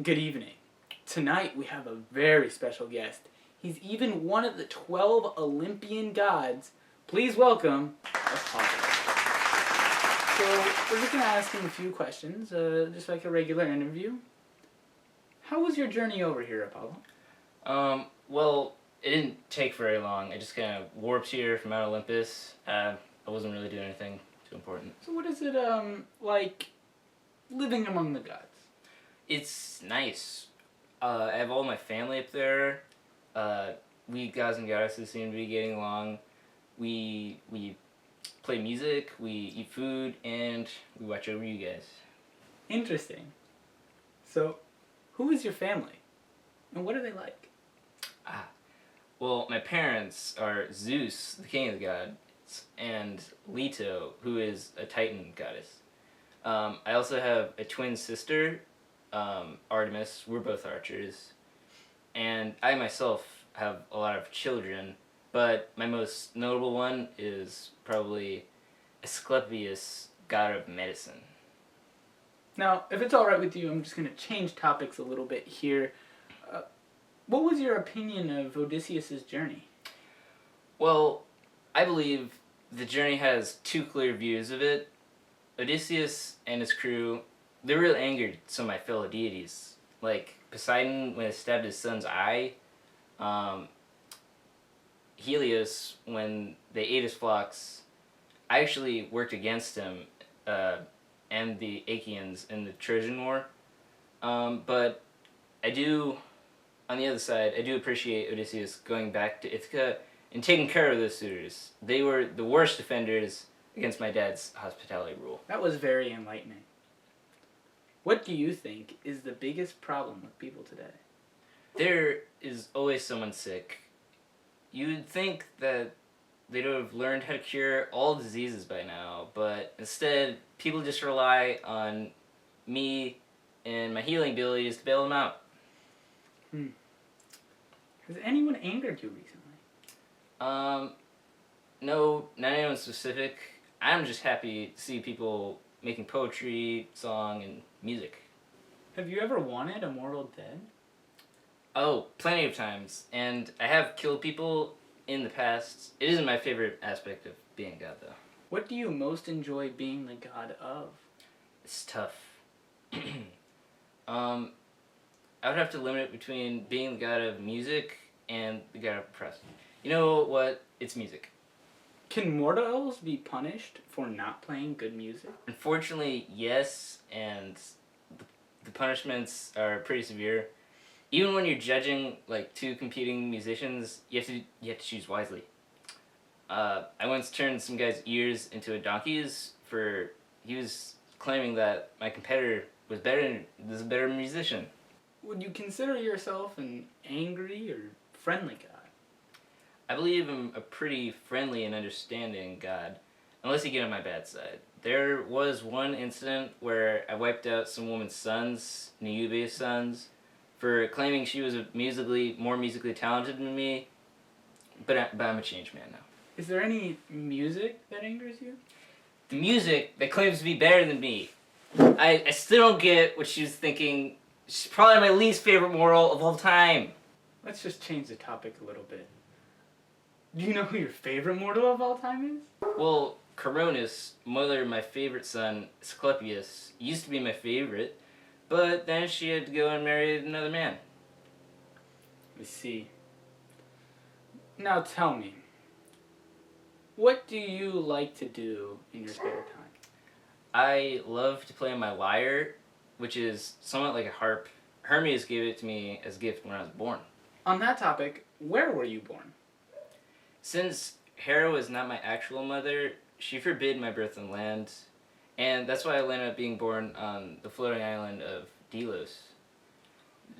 Good evening. Tonight we have a very special guest. He's even one of the 12 Olympian gods. Please welcome Apollo. So we're just going to ask him a few questions, just like a regular interview. How was your journey over here, Apollo? Well, it didn't take very long. I just kind of warped here from Mount Olympus. I wasn't really doing anything too important. So what is it, like living among the gods? It's nice. I have all my family up there. We gods and goddesses seem to be getting along. We play music, we eat food, and we watch over you guys. Interesting. So, who is your family? And what are they like? Well, my parents are Zeus, the king of the gods, and Leto, who is a Titan goddess. I also have a twin sister, Artemis. We're both archers. And I myself have a lot of children, but my most notable one is probably Asclepius, god of medicine. Now, if it's alright with you, I'm just going to change topics a little bit here. What was your opinion of Odysseus' journey? Well, I believe the journey has two clear views of it. Odysseus and his crew, they really angered some of my fellow deities. Like Poseidon when he stabbed his son's eye. Helios when they ate his flocks. I actually worked against him and the Achaeans in the Trojan War. But I do, on the other side, I do appreciate Odysseus going back to Ithaca and taking care of those suitors. They were the worst defenders against my dad's hospitality rule. That was very enlightening. What do you think is the biggest problem with people today? There is always someone sick. You would think that they'd have learned how to cure all diseases by now, but instead, people just rely on me and my healing abilities to bail them out. Has anyone angered you recently? No, not anyone specific. I'm just happy to see people making poetry, song, and music. Have you ever wanted a mortal dead? Oh, plenty of times. And I have killed people in the past. It isn't my favorite aspect of being a god, though. What do you most enjoy being the god of? It's tough. I would have to limit it between being the god of music and the god of press. You know what? It's music. Can mortals be punished for not playing good music? Unfortunately, yes, and the punishments are pretty severe. Even when you're judging like two competing musicians, you have to choose wisely. I once turned some guy's ears into a donkey's for he was claiming that my competitor was a better musician. Would you consider yourself an angry or friendly god? I believe I'm a pretty friendly and understanding god, unless you get on my bad side. There was one incident where I wiped out some woman's sons, Niobe's sons, for claiming she was more musically talented than me, but I'm a changed man now. Is there any music that angers you? The music that claims to be better than me. I still don't get what she was thinking. She's probably my least favorite mortal of all time. Let's just change the topic a little bit. Do you know who your favorite mortal of all time is? Well, Coronis, mother of my favorite son, Asclepius, used to be my favorite, but then she had to go and marry another man. I see. Now tell me, what do you like to do in your spare time? I love to play on my lyre, which is somewhat like a harp. Hermes gave it to me as a gift when I was born. On that topic, where were you born? Since Hera was not my actual mother, she forbid my birth on land, and that's why I ended up being born on the floating island of Delos.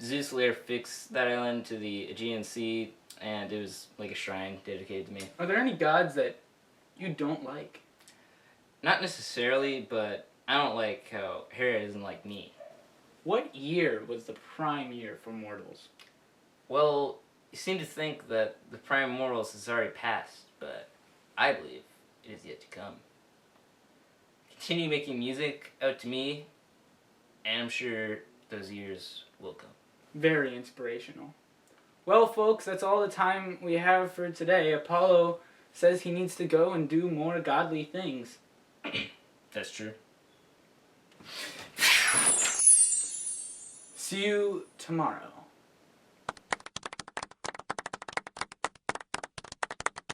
Zeus later fixed that island to the Aegean Sea, and it was like a shrine dedicated to me. Are there any gods that you don't like? Not necessarily, but I don't like how Hera isn't like me. What year was the prime year for mortals? Well, you seem to think that the prime mortals has already passed, but I believe it is yet to come. Continue making music out to me, and I'm sure those years will come. Very inspirational. Well, folks, that's all the time we have for today. Apollo says he needs to go and do more godly things. That's true. See you tomorrow.